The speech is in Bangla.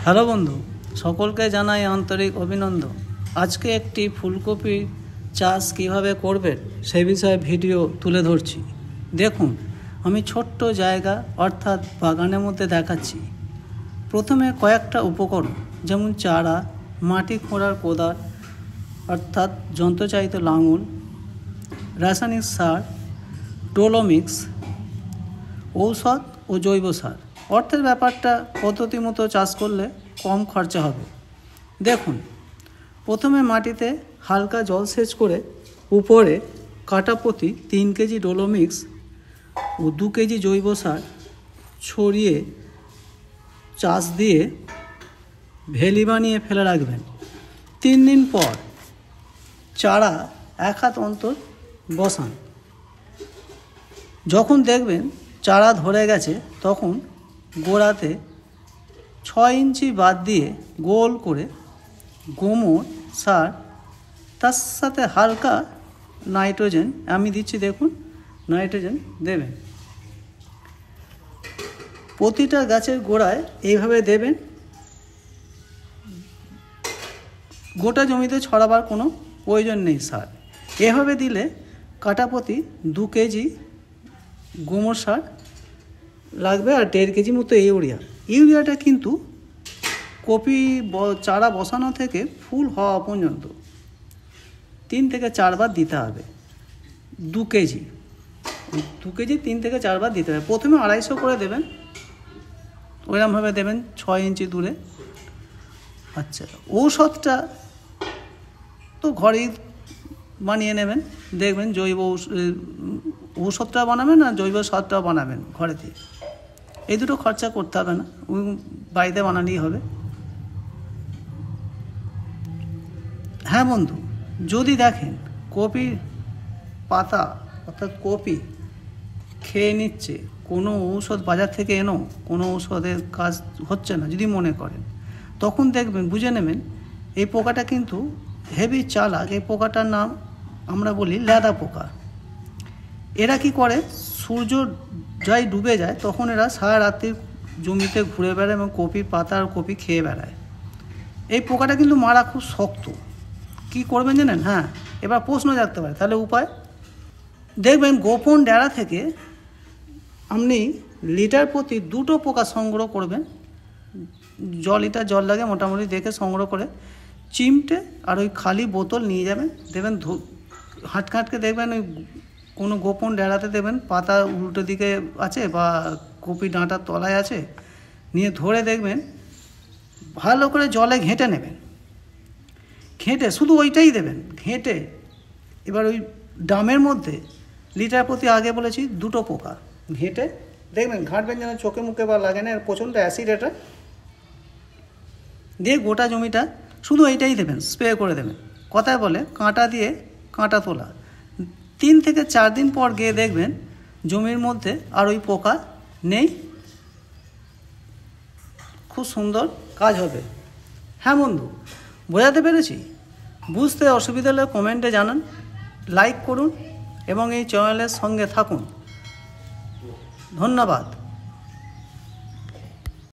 হ্যালো বন্ধু, সকলকে জানাই আন্তরিক অভিনন্দন। আজকে একটি ফুলকপি চাষ কিভাবে করবেন সেই বিষয়ে ভিডিও তুলে ধরছি। দেখুন, আমি ছোট্ট জায়গা অর্থাৎ বাগানের মধ্যে দেখাচ্ছি। প্রথমে কয়েকটা উপকরণ যেমন চারা, মাটি খোঁড়ার কোদাল অর্থাৎ যন্ত্রচালিত লাঙল, রাসায়নিক সার, ডোলোমিক্স, ঔষধ ও জৈব সার। অর্থের ব্যাপারটা পদ্ধতি মতো চাষ করলে কম খরচা হবে। দেখুন, প্রথমে মাটিতে হালকা জলসেচ করে উপরে কাটা প্রতি 3 কেজি ডোলোমিক্স ও 2 কেজি জৈব সার ছড়িয়ে চাষ দিয়ে ভেলি বানিয়ে ফেলে রাখবেন। 3 দিন পর চারা 1 হাত অন্তর বসান। যখন দেখবেন চারা ধরে গেছে তখন গোড়াতে 6 ইঞ্চি বাদ দিয়ে গোল করে গোমর সার, তার সাথে হালকা নাইট্রোজেন আমি দিচ্ছি, দেখুন নাইট্রোজেন দেবেন। প্রতিটা গাছের গোড়ায় এইভাবে দেবেন। গোটা জমিতে ছড়াবার কোনো প্রয়োজন নেই সার। এভাবে দিলে কাটাপ্রতি 2 কেজি গোমর সার লাগবে আর 1.5 কেজি মতো ইউরিয়াটা কিন্তু কপি চারা বসানো থেকে ফুল হওয়া পর্যন্ত 3 থেকে 4 বার দিতে হবে। 2 কেজি 3 থেকে 4 বার দিতে হবে। প্রথমে 250 করে দেবেন, ওইরকমভাবে দেবেন 6 ইঞ্চি দূরে। আচ্ছা, ঔষধটা তো ঘরেই বানিয়ে নেবেন। দেখবেন জৈব ঔষধটা বানাবেন আর জৈব সারটা বানাবেন ঘরেতে। এই দুটো খরচা করতে হবে না, বাড়িতে বানালেই হবে। হ্যাঁ বন্ধু, যদি দেখেন কপির পাতা অর্থাৎ কপি খেয়ে নিচ্ছে, কোনো ঔষধ বাজার থেকে এনো কোনো ঔষধের কাজ হচ্ছে না যদি মনে করেন, তখন দেখবেন বুঝে নেবেন এই পোকাটা কিন্তু হেভি চালাক। এই পোকাটার নাম আমরা বলি ল্যাদা পোকা। এরা কি করে, সূর্য যাই ডুবে যায় তখন এরা সারা রাত্রি জমিতে ঘুরে বেড়ায় এবং কপির পাতা আর কপি খেয়ে বেড়ায়। এই পোকাটা কিন্তু মারা খুব শক্ত। কি করবেন জানেন? হ্যাঁ, এবার প্রশ্ন জাগতে পারে, তাহলে উপায় দেখবেন গোপন ডেরা থেকে আপনি লিটার প্রতি 2টো পোকা সংগ্রহ করবেন। লিটার জল লাগে মোটামুটি দেখে সংগ্রহ করে চিমটে আর ওই খালি বোতল নিয়ে যাবেন। দেখবেন হাটকে দেখবেন ওই কোনো গোপন ডেরাতে দেবেন, পাতা উল্টো দিকে আছে বা কপি ডাঁটার তলায় আছে, নিয়ে ধরে দেখবেন ভালো করে জলে ঘেঁটে নেবেন। ঘেঁটে শুধু ওইটাই দেবেন, ঘেঁটে এবার ওই ড্রামের মধ্যে লিটার প্রতি আগে বলেছি 2টো পোকা ঘেঁটে দেখবেন, ঘাঁটবেন যেন চোখে মুখে বা লাগে না, প্রচণ্ড অ্যাসিড এটা। দিয়ে গোটা জমিটা শুধু এইটাই দেবেন, স্প্রে করে দেবেন। কথায় বলে কাঁটা দিয়ে কাঁটা তোলা। 3 থেকে 4 দিন পর গিয়ে দেখবেন জমির মধ্যে আর ওই পোকা নেই। খুব সুন্দর কাজ হবে। হ্যাঁ বন্ধু, বোঝাতে পেরেছি? বুঝতে অসুবিধা হলে কমেন্টে জানান, লাইক করুন এবং এই চ্যানেলের সঙ্গে থাকুন। ধন্যবাদ।